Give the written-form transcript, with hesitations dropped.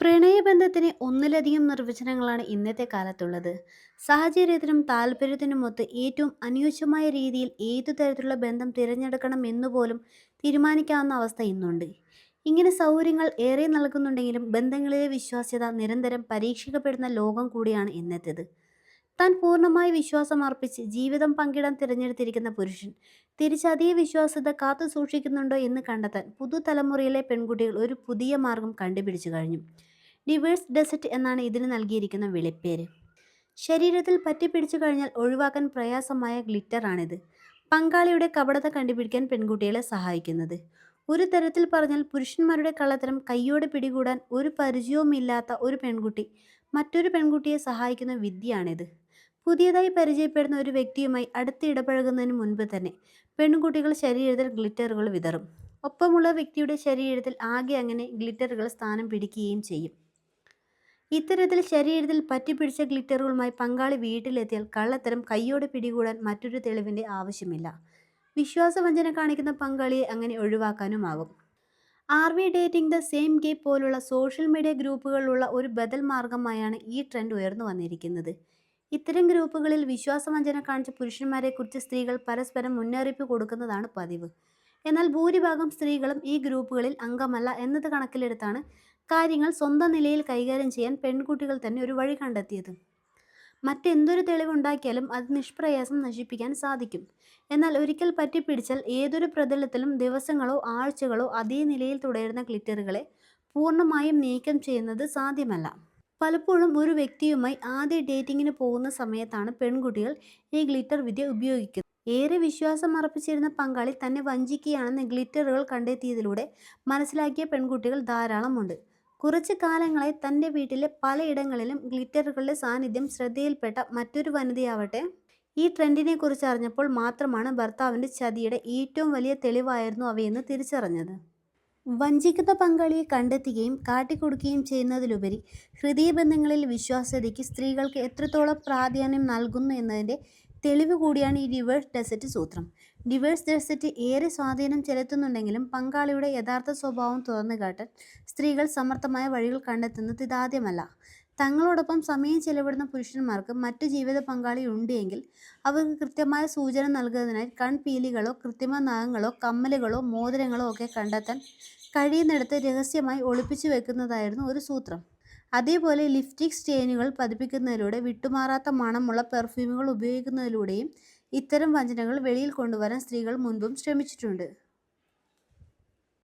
പ്രണയബന്ധത്തിന് ഒന്നിലധികം നിർവചനങ്ങളാണ് ഇന്നത്തെ കാലത്തുള്ളത്. സാഹചര്യത്തിനും താല്പര്യത്തിനുമൊത്ത് ഏറ്റവും അനുയോജ്യമായ രീതിയിൽ ഏതു തരത്തിലുള്ള ബന്ധം തിരഞ്ഞെടുക്കണം എന്നുപോലും തീരുമാനിക്കാവുന്ന അവസ്ഥ ഇന്നുണ്ട്. ഇങ്ങനെ സൗകര്യങ്ങൾ ഏറെ നൽകുന്നുണ്ടെങ്കിലും ബന്ധങ്ങളിലെ വിശ്വാസ്യത നിരന്തരം പരീക്ഷിക്കപ്പെടുന്ന ലോകം കൂടിയാണ് ഇന്നത്തേത്. താൻ പൂർണ്ണമായി വിശ്വാസം അർപ്പിച്ച് ജീവിതം പങ്കിടാൻ തിരഞ്ഞെടുത്തിരിക്കുന്ന പുരുഷൻ തിരിച്ചതേ വിശ്വാസ്യത കാത്തു സൂക്ഷിക്കുന്നുണ്ടോ എന്ന് കണ്ടെത്താൻ പുതുതലമുറയിലെ പെൺകുട്ടികൾ ഒരു പുതിയ മാർഗം കണ്ടുപിടിച്ചു കഴിഞ്ഞു. ഡിവേഴ്സ് ഡെസർട്ട് എന്നാണ് ഇതിന് നൽകിയിരിക്കുന്ന വിളിപ്പേര്. ശരീരത്തിൽ പറ്റിപ്പിടിച്ചു കഴിഞ്ഞാൽ ഒഴിവാക്കാൻ പ്രയാസമായ ഗ്ലിറ്ററാണിത്. പങ്കാളിയുടെ കപടത കണ്ടുപിടിക്കാൻ പെൺകുട്ടികളെ സഹായിക്കുന്നത്. ഒരു തരത്തിൽ പറഞ്ഞാൽ പുരുഷന്മാരുടെ കള്ളത്തരം കയ്യോടെ പിടികൂടാൻ ഒരു പരിചയവുമില്ലാത്ത ഒരു പെൺകുട്ടി മറ്റൊരു പെൺകുട്ടിയെ സഹായിക്കുന്ന വിദ്യയാണിത്. പുതിയതായി പരിചയപ്പെടുന്ന ഒരു വ്യക്തിയുമായി അടുത്ത് ഇടപഴകുന്നതിന് മുൻപ് തന്നെ പെൺകുട്ടികൾ ശരീരത്തിൽ ഗ്ലിറ്ററുകൾ വിതറും. ഒപ്പമുള്ള വ്യക്തിയുടെ ശരീരത്തിൽ ആകെ അങ്ങനെ ഗ്ലിറ്ററുകൾ സ്ഥാനം പിടിക്കുകയും ചെയ്യും. ഇത്തരത്തിൽ ശരീരത്തിൽ പറ്റിപ്പിടിച്ച ഗ്ലിറ്ററുകളുമായി പങ്കാളി വീട്ടിലെത്തിയാൽ കള്ളത്തരം കയ്യോടെ പിടികൂടാൻ മറ്റൊരു തെളിവിൻ്റെ ആവശ്യമില്ല. വിശ്വാസവഞ്ചന കാണിക്കുന്ന പങ്കാളിയെ അങ്ങനെ ഒഴിവാക്കാനുമാകും. ഡേറ്റിംഗ് ദ സെയിം ഗേ പോലുള്ള സോഷ്യൽ മീഡിയ ഗ്രൂപ്പുകളിലുള്ള ഒരു ബദൽ മാർഗമായാണ് ഈ ട്രെൻഡ് ഉയർന്നു വന്നിരിക്കുന്നത്. ഇത്തരം ഗ്രൂപ്പുകളിൽ വിശ്വാസവഞ്ചന കാണിച്ച പുരുഷന്മാരെക്കുറിച്ച് സ്ത്രീകൾ പരസ്പരം മുന്നറിയിപ്പ് കൊടുക്കുന്നതാണ് പതിവ്. എന്നാൽ ഭൂരിഭാഗം സ്ത്രീകളും ഈ ഗ്രൂപ്പുകളിൽ അംഗമല്ല എന്നത് കണക്കിലെടുത്താണ് കാര്യങ്ങൾ സ്വന്തം നിലയിൽ കൈകാര്യം ചെയ്യാൻ പെൺകുട്ടികൾ തന്നെ ഒരു വഴി കണ്ടെത്തിയത്. മറ്റെന്തൊരു തെളിവുണ്ടാക്കിയാലും അത് നിഷ്പ്രയാസം നശിപ്പിക്കാൻ സാധിക്കും. എന്നാൽ ഒരിക്കൽ പറ്റിപ്പിടിച്ചാൽ ഏതൊരു പ്രതലത്തിലും ദിവസങ്ങളോ ആഴ്ചകളോ അതേ നിലയിൽ തുടരുന്ന ഗ്ലിറ്ററുകളെ പൂർണ്ണമായും നീക്കം ചെയ്യുന്നത് സാധ്യമല്ല. പലപ്പോഴും ഒരു വ്യക്തിയുമായി ആദ്യ ഡേറ്റിങ്ങിന് പോകുന്ന സമയത്താണ് പെൺകുട്ടികൾ ഈ ഗ്ലിറ്റർ വിദ്യ ഉപയോഗിക്കുന്നത്. ഏറെ വിശ്വാസം അർപ്പിച്ചിരുന്ന പങ്കാളി തന്നെ വഞ്ചിക്കുകയാണെന്ന് ഗ്ലിറ്ററുകൾ കണ്ടെത്തിയതിലൂടെ മനസ്സിലാക്കിയ പെൺകുട്ടികൾ ധാരാളമുണ്ട്. കുറച്ച് കാലങ്ങളായി തൻ്റെ വീട്ടിലെ പലയിടങ്ങളിലും ഗ്ലിറ്ററുകളുടെ സാന്നിധ്യം ശ്രദ്ധയിൽപ്പെട്ട മറ്റൊരു വനിതയാവട്ടെ ഈ ട്രെൻഡിനെ കുറിച്ച് അറിഞ്ഞപ്പോൾ മാത്രമാണ് ഭർത്താവിൻ്റെ ചതിയുടെ ഏറ്റവും വലിയ തെളിവായിരുന്നു അവയെന്ന് തിരിച്ചറിഞ്ഞത്. വഞ്ചിക്കുന്ന പങ്കാളിയെ കണ്ടെത്തുകയും കാട്ടിക്കൊടുക്കുകയും ചെയ്യുന്നതിലുപരി ഹൃദയബന്ധങ്ങളിൽ വിശ്വാസ്യതയ്ക്ക് സ്ത്രീകൾക്ക് എത്രത്തോളം പ്രാധാന്യം നൽകുന്നു എന്നതിൻ്റെ തെളിവ് കൂടിയാണ് ഈ ഡിവേഴ്സ് ഡെസർട്ട് സൂത്രം. ഡിവേഴ്സ് ഡെസർട്ട് ഏറെ സ്വാധീനം ചെലുത്തുന്നുണ്ടെങ്കിലും പങ്കാളിയുടെ യഥാർത്ഥ സ്വഭാവം തുറന്നുകാട്ടാൻ സ്ത്രീകൾ സമർത്ഥമായ വഴികൾ കണ്ടെത്തുന്നത് ഇതാദ്യമല്ല. തങ്ങളോടൊപ്പം സമയം ചെലവിടുന്ന പുരുഷന്മാർക്ക് മറ്റു ജീവിത പങ്കാളി ഉണ്ട് എങ്കിൽ അവർക്ക് കൃത്യമായ സൂചന നൽകുന്നതിനായി കൺപീലികളോ കൃത്രിമ നഖങ്ങളോ കമ്മലുകളോ മോതിരങ്ങളോ ഒക്കെ കണ്ടെത്താൻ കഴിയുന്നിടത്ത് രഹസ്യമായി ഒളിപ്പിച്ചു വെക്കുന്നതായിരുന്നു ഒരു സൂത്രം. അതേപോലെ ലിപ്സ്റ്റിക് സ്റ്റെയിനുകൾ പതിപ്പിക്കുന്നതിലൂടെ വിട്ടുമാറാത്ത മണമുള്ള പെർഫ്യൂമുകൾ ഉപയോഗിക്കുന്നതിലൂടെയും ഇത്തരം വഞ്ചനകൾ വെളിയിൽ കൊണ്ടുവരാൻ സ്ത്രീകൾ മുൻപും ശ്രമിച്ചിട്ടുണ്ട്.